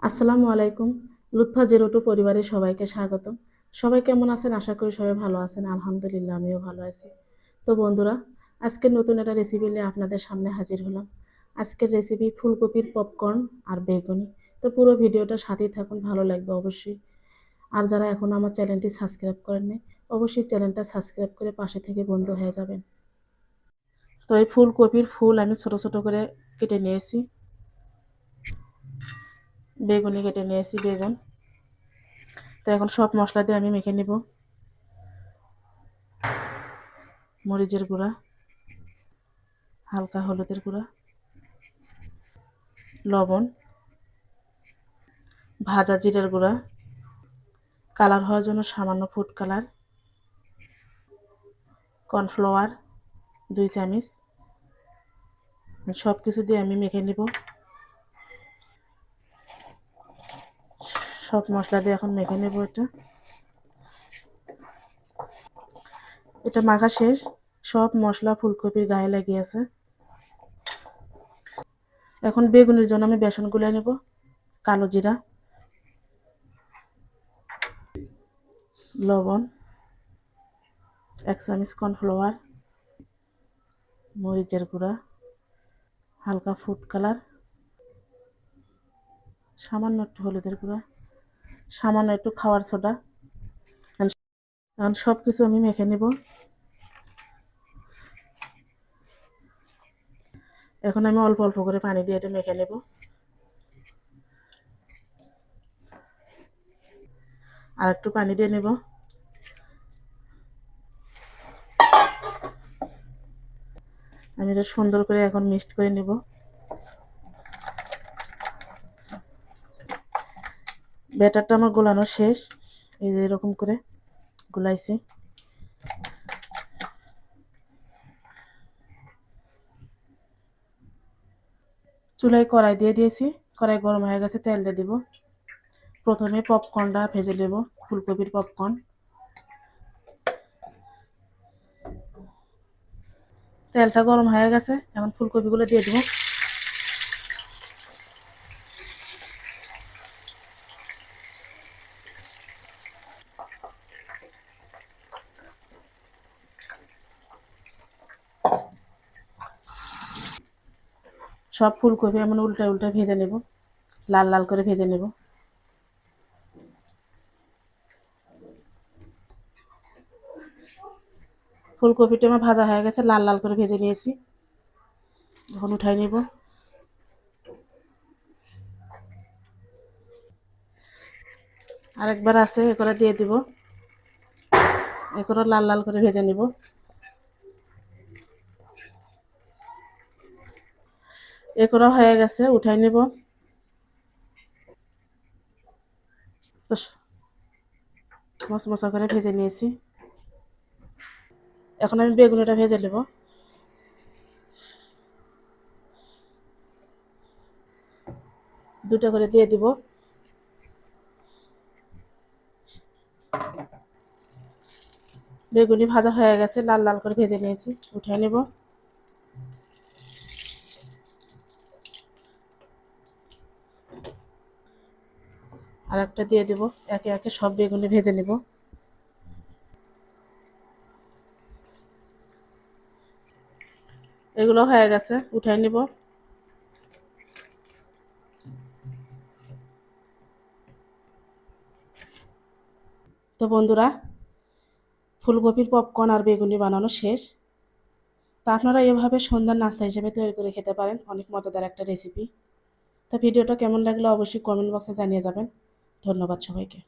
আসসালামু আলাইকুম। Lutfa zero two পরিবারের সবাইকে স্বাগতম। সবাই কেমন আছেন? আশা করি সবাই ভালো আছেন। আলহামদুলিল্লাহ আমিও ভালো আছি। তো বন্ধুরা, আজকে নতুন একটা রেসিপি নিয়ে আপনাদের সামনে হাজির হলাম। আজকের রেসিপি ফুলকপির পপকর্ন আর বেগুনি। তো পুরো ভিডিওটা সাথেই থাকুন, ভালো লাগবে অবশ্যই। আর যারা এখনো আমার চ্যানেলটি সাবস্ক্রাইব করেননি, অবশ্যই চ্যানেলটা সাবস্ক্রাইব করে পাশে থেকে বন্ধু হয়ে যাবেন। তো এই ফুলকপির ফুল আমি ছোট ছোট করে কেটে নিয়েছি। বেগুনি কেটে নিয়েছি, বেগুন। তো এখন সব মশলা দিয়ে আমি মেখে নিব। মরিচের গুঁড়া, হালকা হলুদের গুঁড়া, লবণ, ভাজা জিরার গুঁড়া, কালার হওয়ার জন্য সামান্য ফুড কালার, কর্নফ্লাওয়ার 2 চামচ। সব কিছু দিয়ে আমি মেখে নিব। সব মশলা দিয়ে এখন মেখে নেব। এটা মাখা শেষ। সব মশলা ফুলকপির গায়ে লেগে আছে। এখন বেগুনের জন্য আমি বেসন গুলে নেব। কালো জিরা, লবণ, 1 চামচ কর্নফ্লাওয়ার, মরিচের গুঁড়া, হালকা ফুড কালার, সামান্য একটু হলুদের গুঁড়া, সামান্য একটু খাওয়ার সোডা। এখন সব কিছু আমি মেখে নেব। এখন আমি অল্প অল্প করে পানি দিয়ে এটা মেখে নেব। আর একটু পানি দিয়ে নেব। আমি এটা সুন্দর করে এখন মিক্সড করে নেব। ব্যাটারটা আমার গোলানো শেষ। এই যে এরকম করে গোলাইছি। চুলায় কড়াই দিয়ে দিয়েছি। কড়াই গরম হয়ে গেছে, তেল দিয়ে দিব। প্রথমে পপকর্নটা ভেজে নেব, ফুলকপির পপকর্ন। তেলটা গরম হয়ে গেছে, এখন ফুলকপিগুলো দিয়ে দেব। সব ফুলকপি এমন উল্টা উল্টা ভেজে নেব, লাল লাল করে ভেজে নেব। ফুলকপিটা আমার ভাজা হয়ে গেছে, লাল লাল করে ভেজে নিয়েছি। এখন উঠাই নেব। আরেকবার আছে, এ করে দিয়ে দিব। এ করে লাল লাল করে ভেজে নেব। এ করা হয়ে গেছে, উঠাই নেব। মশমশা করে ভেজে নিয়েছি। এখন আমি বেগুনিটা ভেজে নেব। দুটো করে দিয়ে দিব। বেগুনি ভাজা হয়ে গেছে, লাল লাল করে ভেজে নিয়েছি, উঠিয়ে নেব। আর একটা দিয়ে দেব। একে একে সব বেগুনি ভেজে নেব। এগুলো হয়ে গেছে, উঠিয়ে নেব। তো বন্ধুরা, ফুলকপির পপকর্ন আর বেগুনি বানানো শেষ। তা আপনারা এভাবে সন্ধ্যার নাস্তা হিসেবে তৈরি করে খেতে পারেন। অনেক মজাদার একটা রেসিপি। তো ভিডিওটা কেমন লাগলো অবশ্যই কমেন্ট বক্সে জানিয়ে যাবেন। ধন্যবাদ সবাইকে।